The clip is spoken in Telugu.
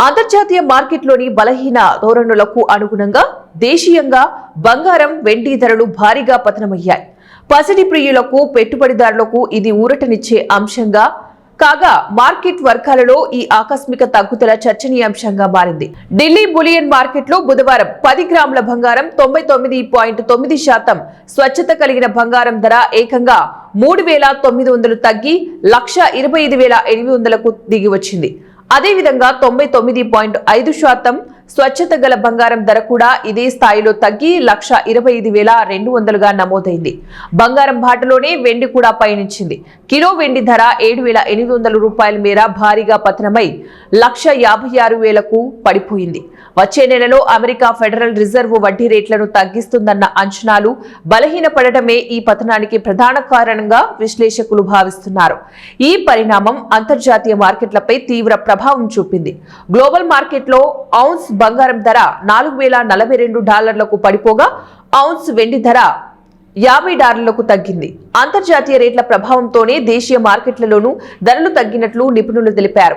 అంతర్జాతీయ మార్కెట్లోని బలహీన ధోరణులకు అనుగుణంగా దేశీయంగా బంగారం, వెండి ధరలు భారీగా పతనమయ్యాయి. పసిడి ప్రియులకు, పెట్టుబడిదారులకు ఇది ఊరటనిచ్చే అంశంగా కాగా మార్కెట్ వర్గాలలో ఈ ఆకస్మిక తగ్గుదల చర్చనీయాంశంగా మారింది. ఢిల్లీ బులియన్ మార్కెట్లో బుధవారం 10 గ్రాముల బంగారం 99.9% స్వచ్ఛత కలిగిన బంగారం ధర ఏకంగా 3,900 తగ్గి 1,25,800కు దిగి వచ్చింది. అదేవిధంగా 99.5% స్వచ్ఛత గల బంగారం ధర కూడా ఇదే స్థాయిలో తగ్గి 1,25,200గా నమోదైంది. బంగారం బాటలోనే వెండి కూడా పయనించింది. కిలో వెండి ధర 7,800 రూపాయల మేర భారీగా పతనమై 1,56,000కు పడిపోయింది. వచ్చే నెలలో అమెరికా ఫెడరల్ రిజర్వ్ వడ్డీ రేట్లను తగ్గిస్తుందన్న అంచనాలు బలహీనపడటమే ఈ పతనానికి ప్రధాన కారణంగా విశ్లేషకులు భావిస్తున్నారు. ఈ పరిణామం అంతర్జాతీయ మార్కెట్లపై తీవ్ర ప్రభావం చూపింది. గ్లోబల్ మార్కెట్లో ఔన్స్ బంగారం ధర $4,042లకు పడిపోగా ఔన్స్ వెండి ధర $50లకు తగ్గింది. అంతర్జాతీయ రేట్ల ప్రభావంతోనే దేశీయ మార్కెట్లలోనూ ధరలు తగ్గినట్లు నిపుణులు తెలిపారు.